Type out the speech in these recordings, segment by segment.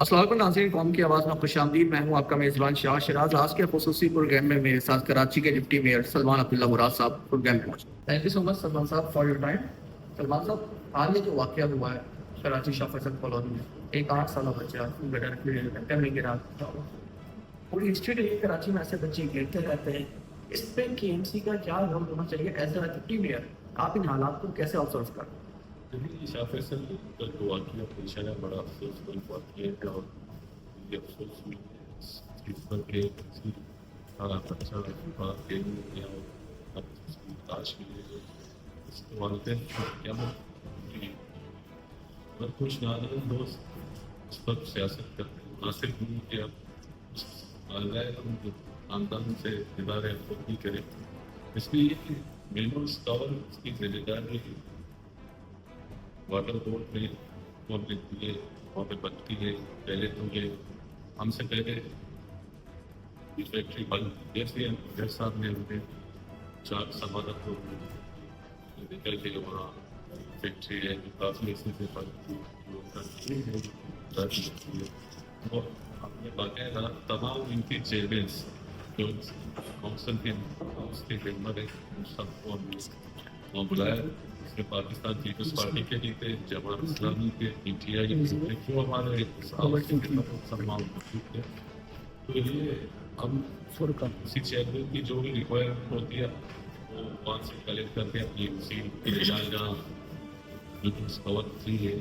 السلام علیکم ناظرین، قوم کی آواز میں خوش آمدید۔ میں ہوں آپ کا میزبان شاہ شراز۔ آج کے خصوصی پروگرام میں میرے ساتھ کراچی کے ڈپٹی میئر سلمان عبداللہ مراد صاحب پروگرام میں موجود۔ تھینک یو سو مچ سلمان صاحب فار یور ٹائم۔ سلمان صاحب، حال ہی جو واقعہ ہوا ہے کراچی شاہ فیصل کالونی میں، ایک 8 سالہ بچہ میں گرا، پوری ہسٹری کے کراچی میں ایسے بچے گرتے رہتے ہیں، اس پہ کے ایم سی کا کیا رول ہونا چاہیے؟ ایز اے ڈپٹی میئر آپ ان حالات کو کیسے آبزرو کرتے ہیں؟ شاہ فیصل کا جو واقعہ پیش آیا بڑا افسوس واقعہ ہے، اور یہ افسوس اس چیز پر کہ کسی بچہ بات کے یا تلاش کے لیے اس کے والدین کیا اگر کچھ نادر دوست اس پر سیاست کرتے ہیں، مناسب نہیں کہ اب اس والدین خاندان سے ادارے خود بھی کریں، اس لیے یہ مینو اسکالر اس کی ذمہ داری واٹر بورڈ میں وہ ملتی ہے، وہاں پہ بنتی ہے۔ پہلے تو یہ ہم سے پہلے یہ فیکٹری بند جیسے ڈر صاحب نے ہمیں 4 سماعت کو نکل کے وہاں فیکٹری ہے جو کافی عرصے سے بند تھی اور ہم نے باقاعدہ تمام ان کی چیئرمینس جو کونسل کے اس کے ممبر ہیں ان سب کو ہم نے وہاں بلایا۔ اس میں پاکستان پیپلز پارٹی کے لیے تھے، جماعت اسلامی کے، پی ٹی آئی کے، جو ہمارے سلمان موجود تھے۔ تو یہ ہم اسی چیئرمین کی جو بھی ریکوائرمنٹ ہوتی ہے وہ وہاں سے کلیکٹ کر کے اپنی سیٹ جہاں جو کور تھی ہے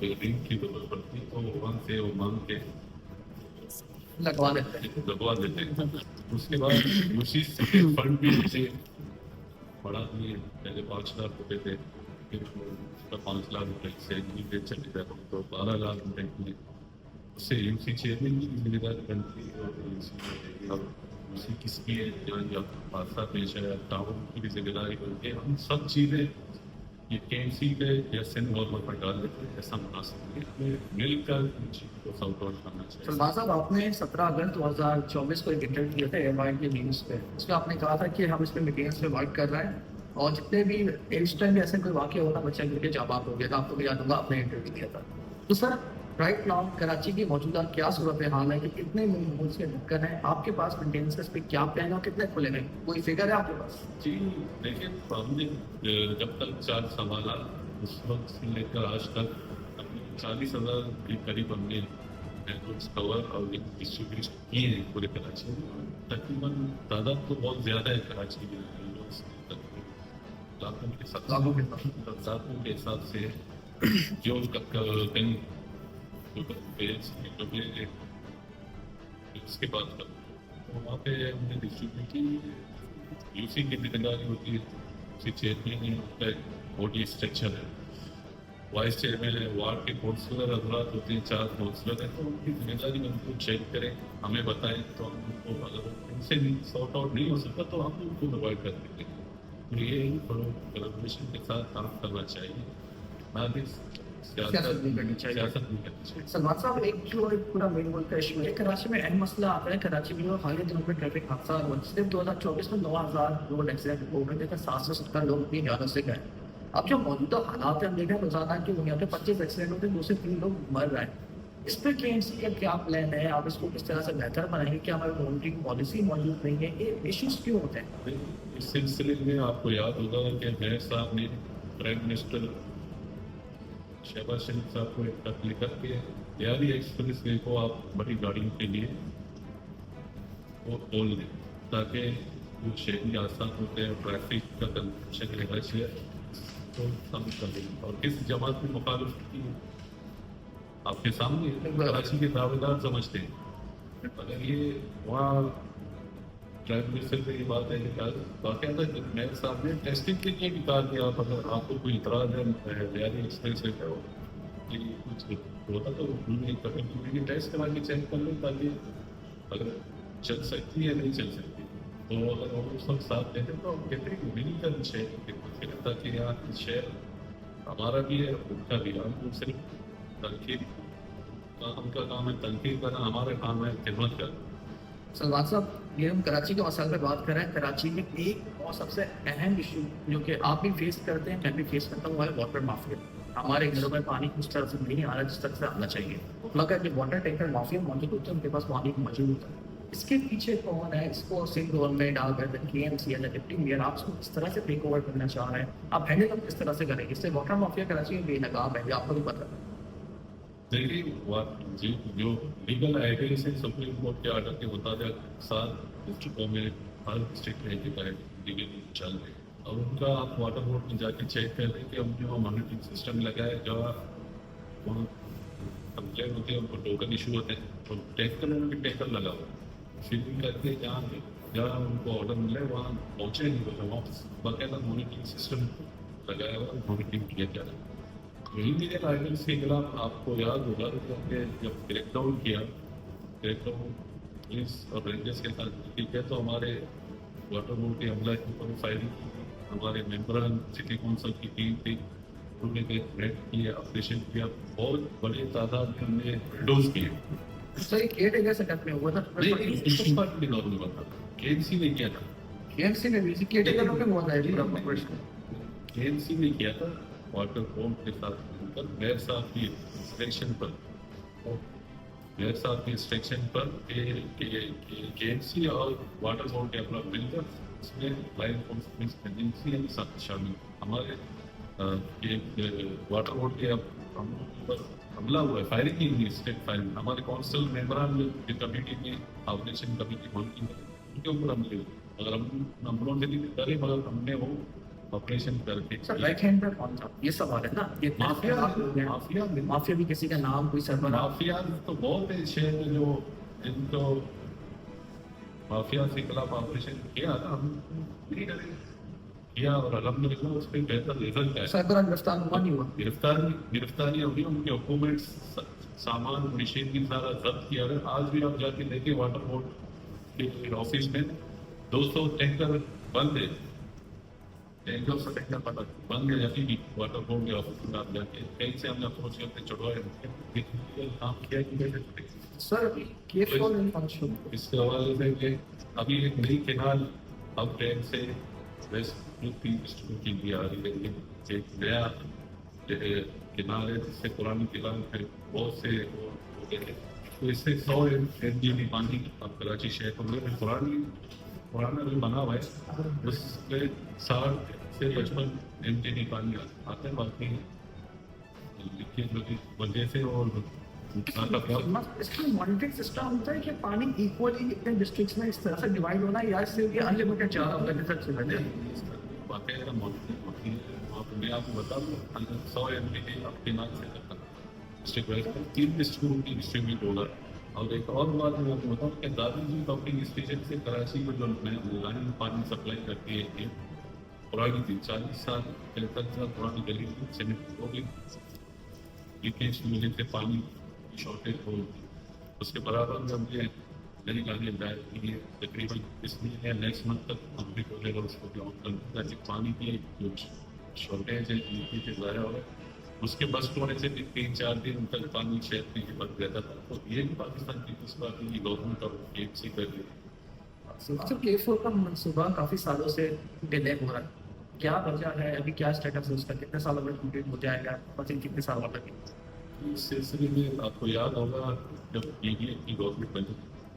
بلڈنگ کی ضرورت پڑتی تو وہاں سے وہ مانگ کے لگوا دیتے ہیں۔ اس کے بعد اسی سے فنڈ بھی مجھے بڑا دیے، پہلے 5 لاکھ روپے تھے، پھر اس کا 5 لاکھ روپے سے پہ چلے جاتا تو 12 لاکھ روپے کی اس سے ایم سی چیئرمین کی ذمہ داری بنتی ہے اور اسی کس کی ہے جہاں حادثہ پیش آیا تعاون کی بھی ذمہ داری بنتی ہے۔ ہم سب چیزیں یہ کے ایم سی کے یا سندھ گورنمنٹ پر ڈال دیتے ہیں، ایسا مناسب نہیں، ہمیں مل کر ان چیزوں کو ساؤٹ آؤٹ کرنا چاہیے۔ سلمان صاحب، آپ نے 17 اگست 2024 کو ایک انٹرویو کیا تھا اے وائی کے نیوز پہ، اس میں آپ نے کہا تھا کہ ہم اس پہ میٹنگس پہ ورک کر رہے ہیں اور جتنے بھی اس ٹائم ایسے کوئی واقعہ ہونا بچہ گر کے جاں بحق ہو گیا تھا، آپ کو بھی یاد ہوگا آپ نے انٹرویو کیا تھا۔ تو سر رائٹ ناؤ کراچی کی موجودہ کیا صورت حال ہے کہ کتنے ملز کے ڈھکن ہیں آپ کے پاس، مینٹیننس پہ کیا پلان ہے اور کتنے کھلے ہیں؟ کوئی فگر ہے آپ کے پاس؟ جی دیکھیں، ہم نے جب تک 4 سوالات اس وقت سے لے کر آج تک 40,000 کے قریب ہم نے نیٹورکس کور اور ڈسٹریبیوٹ کیے ہیں پورے کراچی میں۔ تقریباً تعداد تو بہت زیادہ ہے کراچی میں، لاکھوں کے حساب سے جو کہیں اس کے بعد وہاں پہ ہم نے ڈسٹریبیوٹ کی، یو سی کی ذمہ داری ہوتی ہے، اسی چیئرمین کا بورڈی اسٹرکچر ہے، وائس چیئرمین ہے، وارڈ کے کونسلر حضرات ہوتے ہیں، 4 کونسلر ہیں، تو ان کی ذمہ داری ان کو چیک کریں، ہمیں بتائیں تو ہم ان کو اگر ان سے سارٹ آؤٹ نہیں ہو سکتا تو ہم ان کو پرووائڈ کر دیتے ہیں۔ تو یہ کولابریشن کے ساتھ کام کرنا چاہیے، نہ کہ سیاست نہیں کرنی چاہیے۔ سلمان صاحب، ایک جو پورا مین ملک کا ایشو ہے، کراچی میں اہم مسئلہ آتا ہے، کراچی میں حالیہ دنوں میں ٹریفک حادثات ہوا، صرف 2024 میں 9,000 روڈ ایکسیڈنٹ ہو گئے تھے، 770 لوگ اپنی جانوں سے گئے۔ اب جو موجودہ حالات ہیں ہم دیکھ رہے ہیں روزانہ کی بنیاد پہ 25 ایکسیڈنٹ ہوتے ہیں، 2 سے 3 لوگ مر رہے ہیں۔ اس پہ کے ایم سی کا کیا پلان ہے؟ آپ اس کو کس طرح سے بہتر بنائیں گے؟ کیا ہماری مانیٹرنگ پالیسی موجود نہیں ہے؟ یہ ایشوز کیوں ہوتے ہیں؟ اس سلسلے میں آپ کو یاد ہوگا کہ میئر صاحب نے پرائم منسٹر شہباز شریف صاحب کو ایک خط لکھا کہ دیہی ایکسپریس وے کو آپ بڑی گاڑیوں کے لیے وہ کھول دیں تاکہ جو شہری حادثات ہوتے ہیں، ٹریفک کا کنجیشن رہائش ہے تو کم کر دیں۔ اور کس جماعت میں مخالفت کی آپ کے سامنے کراچی کے دعوے دار سمجھتے ہیں، اگر یہ وہاں پرائم منسٹر سے یہ بات ہے کہ باقاعدہ میئر صاحب نے ٹیسٹنگ کے لیے بھی کہا کہ آپ کو کوئی اعتراض ہے دیہی ایکسپریس وے کا کہ کچھ ہوتا تو انہیں ٹیسٹ کرا کے چیک کر لیں تاکہ اگر چل سکتی ہے نہیں چل سکتی تو اگر وہ اس وقت ساتھ دیتے تو ہم کہتے ہیں کہ مل کر شہر تاکہ یہاں کی شہر ہمارا بھی ہے ان کا بھی، ہم صرف تنقید ان کا کام ہے تنقید کرنا، ہمارا کام ہے خدمت کرنا۔ سلمان صاحب، یہ ہم کراچی کے مسائل پہ بات کر رہے ہیں، کراچی میں ایک اور سب سے اہم ایشو جو کہ آپ بھی فیس کرتے ہیں میں بھی فیس کرتا ہوں وہ ہے واٹر مافیا۔ ہمارے گھروں میں پانی اس طرح سے نہیں آ رہا جس طرح سے آنا چاہیے. مگر جو واٹر ٹینکر مافیا موجود ہوتے ہیں ان کے پاس پانی موجود ہوتا ہے. اس کے پیچھے کون ہے؟ اس کو سندھ گورنمنٹ اگر KMC یا ڈپٹی میئر آپ اس کو کس طرح سے ٹیک اوور کرنا چاہ رہے ہیں؟ آپ ہینڈل اپ کس طرح سے کریں گے؟ اس سے واٹر مافیا کراچی میں بے نقاب ہے, یہ آپ کو بھی پتہ ہے. دیکھیے جو لیگل ایڈریس ہے سپریم کورٹ کے آرڈر کے مطابق 7 ڈسٹرکٹوں میں ہر ڈسٹرکٹ میں لیگلی چل رہے ہیں. اور ان کا آپ واٹر بورڈ میں جا کے چیک کر لیں کہ ہم جو مانیٹرنگ سسٹم لگائے جو کمپلین ہوتے ہیں ان کو ٹوکن ایشو ہوتے ہیں تو ٹیکل ان کے ٹیکل لگا ہوا فلنگ کر کے جہاں ان کو آرڈر ملے وہاں پہنچے نہیں ہوتے, وہاں باقاعدہ مانیٹرنگ سسٹم لگایا ہوا مانیٹرنگ کیا جا رہا ہے. لیگل آئٹمس کے خلاف آپ کو یاد ہوگا کہ جب کریک ڈاؤن کیا, کریک ڈاؤن پولیس اور رینجرس کے ساتھ کیا تو ہمارے واٹر بورڈ کے عملہ کے اوپر فائرنگ کی, ہمارے ممبران سٹی کونسل کی ٹیم تھی, انہوں نے ریڈ کیا, آپریشن کیا, بہت بڑی تعداد میں ہم نے ڈوز کیے. سر یہ کیئر ٹیکر سیٹ میں ہوا تھا, نارمل ہوا تھا, KMC نے کیا تھا, KMC نے بھی کیئر ٹیکر میں ہوا تھا, KMC نے کیا تھا واٹر بورڈ کے ساتھ مل کر میئر صاحب کی انسٹرکشن پر, میئر صاحب کی انسٹرکشن پر KMC اور واٹر بورڈ کے اپنا مل کر اس میں لائن انفورسمنٹ ایجنسی کے ساتھ شامل ہمارے واٹر بورڈ کے پر حملہ ہوا ہے, فائرنگ کی ہوئی, اسٹیٹ فائرنگ. ہمارے کونسل ممبران جو کمیٹی میں آپریشن کمیٹی بنتی ہے ان کے اوپر حملے ہوئے. اگر ہم نمبروں سے نہیں ڈرے مگر ہم نے وہ آپریشن کر کے رائٹ ہینڈ پہ کون تھا یہ سوال ہے نا. مافیا بھی کسی کا نام کوئی سربراہ مافیا تو بہت ہے شہر میں جو جن کو مافیا کے خلاف آپریشن کیا تھا ہم نہیں ڈرے کیا اور الحمدللہ اس پہ بہتر رزلٹ ہے. سربراہ گرفتار ہوا نہیں ہوا, گرفتاری ہوئی, ان کے ڈاکومنٹس سامان مشینری سارا ضبط کیا گیا. آج بھی آپ جا کے دیکھیں واٹر بورڈ کے آفس میں 200 ٹینکر بند ہے, ٹینکر سے ٹینکر بند ہے جاتی بھی واٹر بورڈ کے آفس میں آپ جا کے کہیں سے ہم نے اپروچ کرتے چڑھوائے کام کیا کہ سر کیس کو نہیں پہنچو. اس کے حوالے سے کہ ابھی ایک نئی کینال اب ٹرین سے ویسٹ ڈسٹرکٹ کی بھی آ رہی ہے, ایک نیا کینال ہے جس سے پرانی کینال پھر بہت سے ہو گئے ہیں, تو اس سے 100 MGD پانی اب کراچی شہر کو ملے. پرانا جو بنا ہوا ہے اس میں 60 سے 55 MGD پانی آتے ہیں. باقی وجہ سے اور اس کا مانیٹرنگ سسٹم ہوتا ہے کہ پانی ایکولی اتنے ڈسٹرکٹس میں اس طرح سے ڈیوائڈ ہونا ہے یا اس سے ان لمیٹڈ چارہ ہوتا ہے جیسا چلتا ہے باقاعدہ مانیٹرنگ ہوتی ہے. میں آپ کو بتا دوں 100 MGD آپ کے نام سے کرتا ڈسٹرکٹ وائز 3 ڈسٹرکٹ کی ڈسٹریبیوٹ ہوگا. اور ایک اور بات میں آپ کو بتاؤں کہ دادی جی پمپنگ اسٹیشن سے کراچی میں جو لائن پانی سپلائی کرتی ہے یہ پرانی تھی, 40 سال 43 سال پرانی گلی تھی, سیمنٹ ہو گئی, لیکیج کی وجہ سے پانی کی شارٹیج ہو گئی. اس کے برابر میں ہم نے نئی گاڑیاں ہدایت کی ہے, تقریباً اس لیے نیکسٹ منتھ تک کمپلیٹ ہو جائے گا اس کو لاؤن کرنا, تاکہ پانی کی جو شارٹیج ہے لیکیج ضائع ہو گئے. اس کے بس ہونے سے بھی 3-4 دن تک پانی شہر میں بند رہتا تھا. تو یہ بھی پاکستان پیپلز پارٹی کی گورنمنٹ اور KMC کر رہی ہے. K4 کا منصوبہ کافی سالوں سے ڈیلے ہو رہا ہے, کیا وجہ ہے, ابھی کیا اسٹیٹس ہے اس کا, کتنے سالوں میں کمپلیٹ ہو جائے گا, پتہ کتنے سالوں تک؟ اس سلسلے میں آپ کو یاد ہوگا جب PDA کی گورنمنٹ بنی,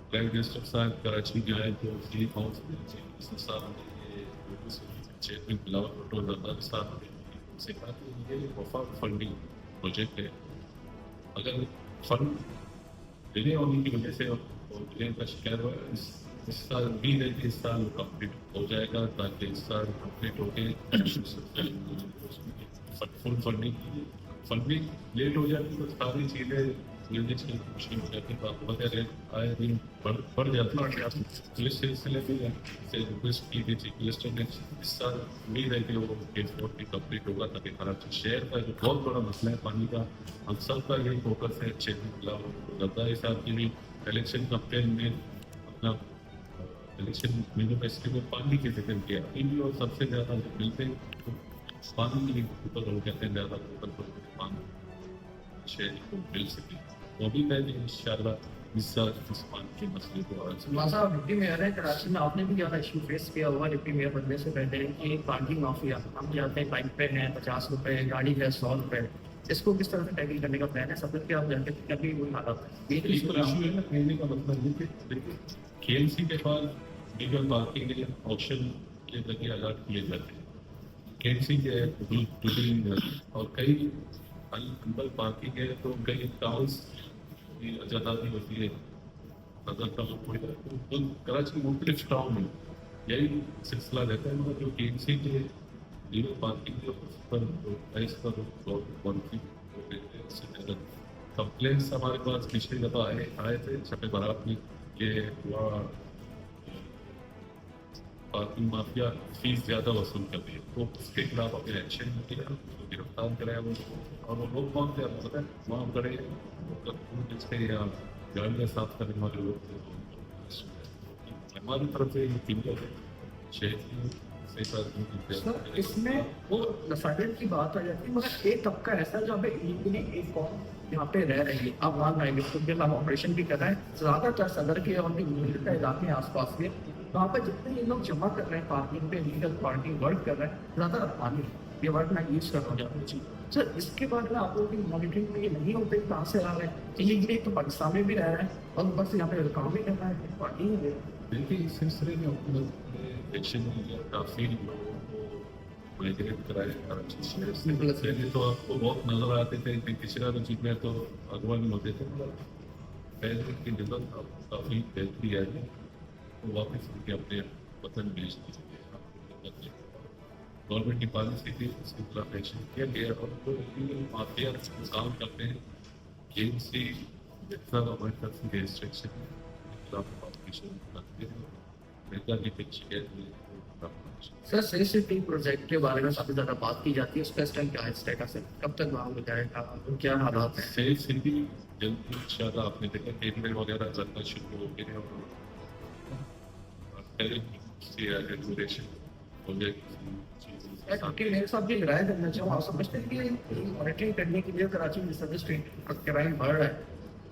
پرائم منسٹر صاحب کراچی جو ہے تو چیف ہاؤس میں چیئرمین بلاول بھٹو زرداری صاحب نے سے کہا کہ یہ وفاق فنڈنگ پروجیکٹ ہے, اگر فنڈ ڈیلے ہونے کی وجہ سے اور ڈیلے کا شکار ہوا اس سال بھی ہے کہ اس سال کمپلیٹ ہو جائے گا, تاکہ اس سال کمپلیٹ ہو کے فل فنڈنگ لیٹ ہو جاتی ہے تو ساری چیزیں مینیج کرنے کی مشکل ہو جاتی ہے, تو آپ وغیرہ آئے دن بڑھ جاتی ہے. تو اس سلسلے میں ریکویسٹ کی گئی چیف منسٹر نے اس سال امید ہے کہ وہ K4 بھی کمپلیٹ ہوگا, تاکہ کراچی شہر کا جو بہت بڑا مسئلہ ہے پانی کا, ہم سب کا یہی فوکس ہے. چیئرمین بلاول زرداری صاحب کی بھی الیکشن کمپین میں اپنا الیکشن مینیفیسٹو میں پانی کی ذکر کیا, اور سب سے زیادہ ملتے ہیں پانی کے اوپر لوگ کہتے ہیں زیادہ اوپر پانی شہر کو مل سکے. وہ بھی میں نے انشاءاللہ اس سال اس پانی کے مسئلے کو صاحب ڈپٹی میئر ہے کراچی میں, آپ نے بھی زیادہ ایشو فیس کیا ہوا ڈپٹی میئر بننے سے پہلے کہ پارکنگ مافیا, ہم جاتے ہیں بائک پہ ہیں 50 روپے, گاڑی ہے 100 روپے, اس کو کس طرح سے ٹیکل کرنے کا پلان ہے؟ سب کچھ آپ جانتے ہیں کبھی وہ حالات ایک ایشو ہے نا کہنے کا مطلب یہ کہ دیکھیے KMC کے پاس لیگل پارکنگ کے آپشن کے ذریعے الرٹ کیے جاتے ہیں. KMC کے حدود اور کئی انبل پارکنگ ہے تو کئی ٹاؤنس کی آزادی ہوتی ہے. اگر ٹاؤن کوئی کراچی مختلف ٹاؤن میں یہی سلسلہ رہتا ہے مگر جو KMC کے لیگل پارکنگ کے پر ایس پر پالیسی ہوتے ہیں. کمپلینس ہمارے پاس پچھلی دفعہ آئے تھے شب برات میں کہ وہاں پارکنگ مافیا فیس زیادہ وصول کرتی ہے تو اس کے خلاف اپنے ایکشن کیا گرفتار کرے وہ. اور وہ لوگ کون تھے آپ پتہ ہے وہاں بڑے جس کے یا گاڑیاں صاف کرنے والے لوگ تھے. ہماری طرف سے یہ ٹیم ہے شہر سر اس میں وہ نفرت کی بات آ جاتی ہے مگر ایک طبقہ ایسا جہاں پہ ایگلی ایک قوم یہاں پہ رہ رہی ہے. آپ وہاں رہیں گے خود کے ہم آپریشن بھی کر رہے ہیں. زیادہ تر صدر کے اور ملک کا علاقے آس پاس میں وہاں پہ جتنے یہ لوگ جمع کر رہے ہیں پارکنگ پہ لیگل پارکنگ ورک کر رہے ہیں زیادہ افغانی یہ ورک میں یوز کر رہا ہوں. جی سر اس کے بعد میں آپ لوگوں کی مانیٹرنگ میں یہ نہیں ہوتے کہاں سے آ رہے ہیں ایگلی تو پاکستان میں بھی رہ رہے ہیں اور اوپر سے یہاں پہ کام بھی کر رہا ہے پارکنگ بھی. دیکھیے اس سلسلے میں حکومت نے ایکشن لیا کافی لوگوں کو مائگریٹ کرائے کراچی شہر سے. پہلے تو آپ کو بہت نظر آتے تھے کہ کچرا تو چیز میں تو اغوائی ہوتے تھے پہلے کی نظر کافی بہتری آئی ہے تو واپس ان کے اپنے وطن بھیج دیجیے. گورنمنٹ کی پالیسی تھی اس کے خلاف ایکشن کیا گیا اور جو مافیا کام کرتے ہیں KMC جتنا ہماری طرف سے ریسٹرکشن کے خلاف آپریشن کرتے ہیں میرا بھی شکایت سر سیسٹی پروجیکٹ کے بارے میں کافی زیادہ بات کی جاتی ہے اس کا اس ٹائم کیا ہے اسٹیٹس ہے کب تک وہاں ہو جائے گا کیا حالات ہیں؟ سیف سٹی جلدی انشاءاللہ آپ نے دیکھا ٹیبل وغیرہ چلنا شروع ہو گئے اور ریگولیشن ہو جائے میرے ساتھ بھی رائے کرنا چاہوں آپ سمجھتے ہیں کہ مانیٹرنگ کرنے کے لیے کراچی میں سروس کرائم بڑھ رہا ہے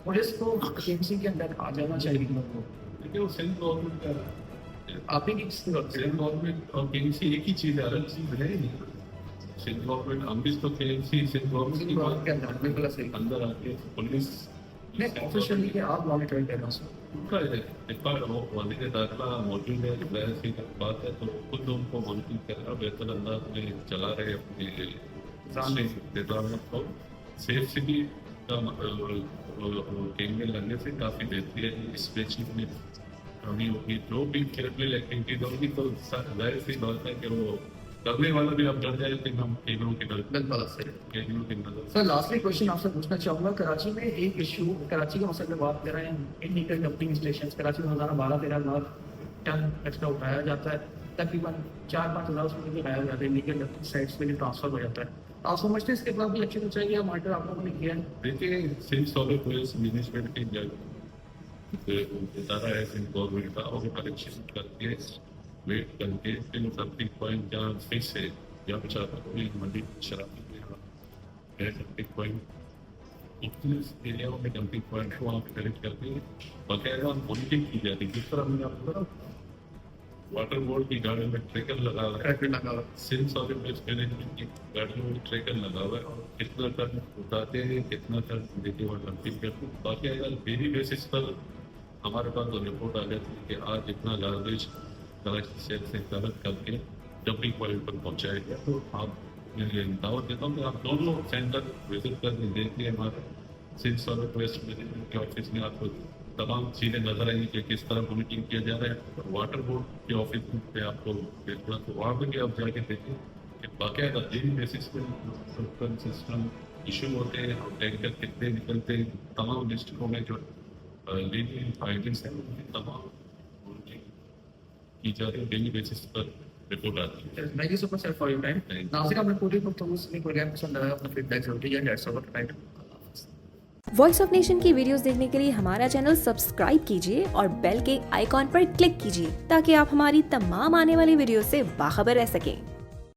پولیس کو KMC کے اندر آ جانا چاہیے. دیکھیے وہ سینٹ گورنمنٹ کا آپ ہی سینٹ گورنمنٹ اور KMC ایک ہی چیز ہے الگ چیز ہے ہی نہیں. سینٹ گورنمنٹ ہم بھی تو KMC سینٹ گورنمنٹ کی بات کے اندر بالکل صحیح اندر آ کے پولیس آفیشلی کہ آپ مانیٹرنگ کرنا سر ان کا وزیر داخلہ موجود ہے ظاہر سی بات ہے تو خود ان کو مانیٹرنگ کرنا بہتر انداز میں چلا رہے اپنے نظامت کو. سیف سٹی کا گیم میں لگنے سے کافی بہتری ہے اس پیچیز میں کمی ہوگی. جو بھی کیئرفل ایکٹیویٹیز ہوگی تو ظاہر سی بات ہے کہ وہ کرنے والا بھی آپ ڈر جائے لیکن ہم کیمروں کی نظر. سر لاسٹلی کوشچن آپ سے پوچھنا چاہوں گا کراچی میں ایک ایشو کراچی کا مسئلہ بات کر رہے ہیں انلیگل ڈمپنگ اسٹیشن کراچی میں روزانہ 12-13 ٹن کچرا اٹھایا جاتا ہے تقریباً 4-5 ہزار اس میں لگایا جاتا ہے انلیگل ڈمپنگ سائٹس میں ٹرانسفر ہو جاتا ہے. آپ سمجھتے ہیں اس کے خلاف بھی ایکشن چاہیے مانیٹر آپ لوگوں نے کیا ہے؟ دیکھیے سندھ سالر ویسٹ مینجمنٹ کی ادارہ ہے سندھ گورنمنٹ کا اور کلیکشن کر کے ویٹ کر کے ڈمپنگ پوائنٹ جہاں فکس ہے یا بچا کوئی منڈی شرابی میں ڈمپنگ پوائنٹ مختلف ایریاؤں میں ڈمپنگ پوائنٹ کو وہاں پہ کلیکٹ کر کے باقاعدہ مانیٹرنگ کی جاتی ہے. جس طرح میں نے آپ کو واٹر بورڈ کی گاڑیوں میں ٹریکر لگا ہوا ہے سندھ سالر ویسٹ مینجمنٹ کی گاڑیوں میں ٹریکر لگا ہوا ہے اور کتنا ٹن اٹھاتے ہیں کتنا ٹن دیکھے وہ ڈمپنگ کرتے ہیں. باقاعدہ ڈیلی بیسس پر ہمارے پاس وہ رپورٹ آ جاتی ہے کہ آج اتنا گاربیج کراچی شہر سے کلیکٹ کر کے ڈمپنگ پوائنٹ پر پہنچایا گیا. تو آپ دعوت دیتا ہوں کہ آپ دونوں سینٹر وزٹ کر کے دیکھیے ہمارے سندھ سالر ویسٹ مینجمنٹ کے آفس میں آپ کو تمام چیزیں نظر آئیں گی کہ کس طرح مانیٹرنگ کیا جا رہا ہے. واٹر بورڈ کے آفس پہ آپ کو دیکھنا تو وہاں پہ بھی آپ جا کے دیکھیں کہ باقاعدہ ڈیلی بیسس پہ سسٹم ایشو ہوتے ہیں اور ٹینکر کتنے نکلتے ہیں تمام ڈسٹرکوں میں جو لیگل فائنڈنگس ہیں تمام کی جا رہی ہے ڈیلی بیسس پر رپورٹ آتی ہے. Thank you so much sir for your time. ناظرین آپ نے پوری گفتگو سنی پروگرام پسند آیا اپنا فیڈ بیک ضرور دیجیے. That's all right. Voice of nation کی ویڈیوز دیکھنے کے لیے ہمارا چینل سبسکرائب کیجیے اور بیل کے آئیکن پر کلک کیجیے تاکہ آپ ہماری تمام آنے والی ویڈیوز سے باخبر رہ سکیں.